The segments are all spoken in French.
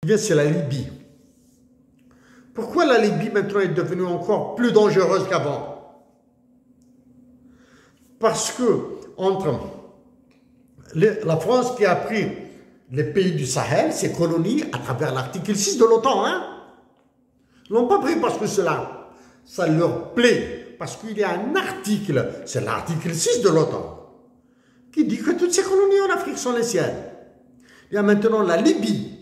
C'est la Libye. Pourquoi la Libye maintenant est devenue encore plus dangereuse qu'avant? Parce que entre la France qui a pris les pays du Sahel, ses colonies, à travers l'article 6 de l'OTAN, ils ne l'ont pas pris parce que ça leur plaît, parce qu'il y a un article, c'est l'article 6 de l'OTAN, qui dit que toutes ces colonies en Afrique sont les siennes. Il y a maintenant la Libye,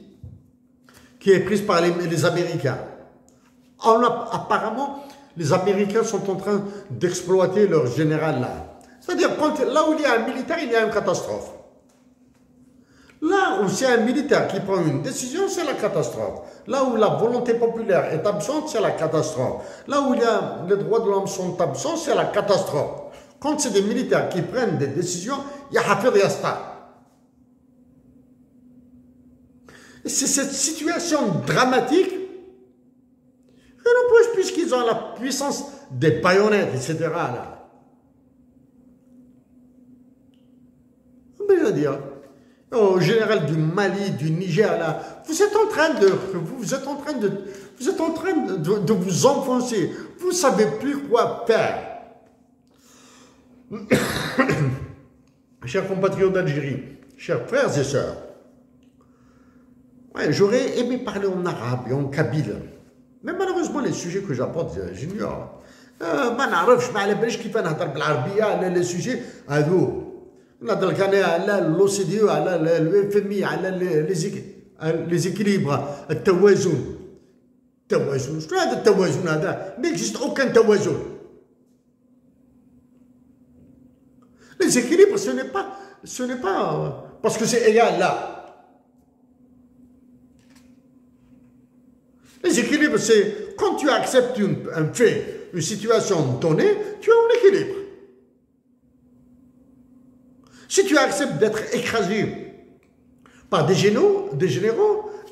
qui est prise par les Américains. Apparemment, les Américains sont en train d'exploiter leur général là. C'est-à-dire, là où il y a un militaire, il y a une catastrophe. Là où c'est un militaire qui prend une décision, c'est la catastrophe. Là où la volonté populaire est absente, c'est la catastrophe. Là où les droits de l'homme sont absents, c'est la catastrophe. Quand c'est des militaires qui prennent des décisions, il y a Hafid Yasta. C'est cette situation dramatique que nous puisqu'ils ont la puissance des baïonnettes, etc. Là. Mais je veux dire, au général du Mali, du Niger, là, vous êtes en train de vous enfoncer. Vous ne savez plus quoi faire. Chers compatriotes d'Algérie, chers frères et sœurs, ouais, j'aurais aimé parler en arabe et en kabyle. Mais malheureusement, les sujets que j'apporte, j'ignore. ما نعرفش ما على باليش كيف نهضر بالعربيه على لي سوجي هذو نهضر لك انا على لو سي دي على الاف ام اي على لي زيكيليبر التوازن شنو هذا التوازن هذا نيكزيست اوكان توازن les équilibres ce n'est pas parce que c'est égal là. Les équilibres, c'est quand tu acceptes un fait, une situation donnée, tu es en équilibre. Si tu acceptes d'être écrasé par des généraux,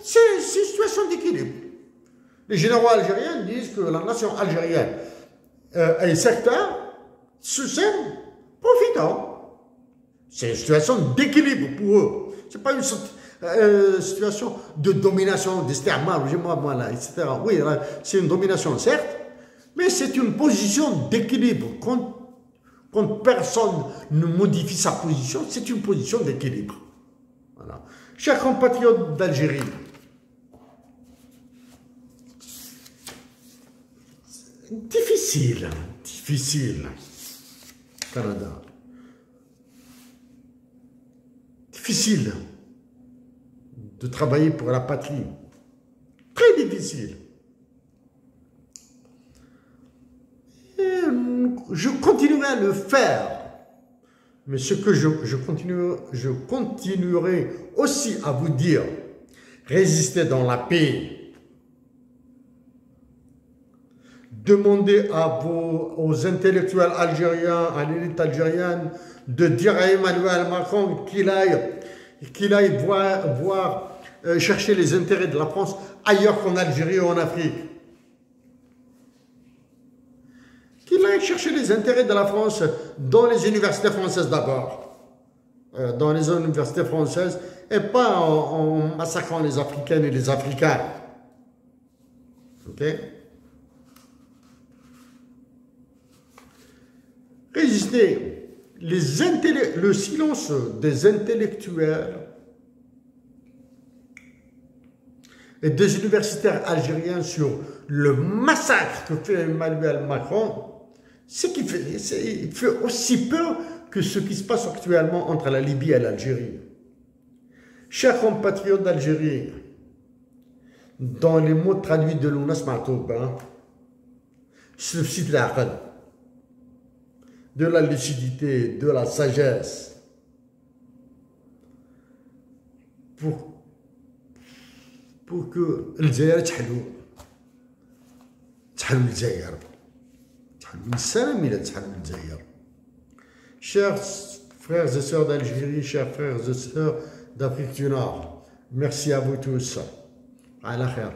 c'est une situation d'équilibre. Les généraux algériens disent que la nation algérienne et secteur se sème profitant. C'est une situation d'équilibre pour eux. Ce n'est pas une situation de domination, d'estermar, etc. Oui, c'est une domination, certes, mais c'est une position d'équilibre. Quand personne ne modifie sa position, c'est une position d'équilibre. Voilà. Chers compatriotes d'Algérie, difficile, Canada. Difficile de travailler pour la patrie. Très difficile. Et je continuerai à le faire. Mais ce que je continuerai aussi à vous dire, résistez dans la paix. Demandez aux intellectuels algériens, à l'élite algérienne, de dire à Emmanuel Macron qu'il aille voir chercher les intérêts de la France ailleurs qu'en Algérie ou en Afrique. Qu'il aille chercher les intérêts de la France dans les universités françaises d'abord. Dans les universités françaises et pas en massacrant les Africaines et les Africains. Ok? Résistez. Le silence des intellectuels et des universitaires algériens sur le massacre que fait Emmanuel Macron, il fait aussi peur que ce qui se passe actuellement entre la Libye et l'Algérie. Chers compatriotes d'Algérie, dans les mots traduits de Lounas Matoub, cite l'aql, de la lucidité, de la sagesse, pour que الجزائر تحلو الجزائر من السلام إلى تحلو الجزائر. Chers frères et sœurs d'Algérie, chers frères et sœurs d'Afrique du Nord, merci à vous tous. À la khair.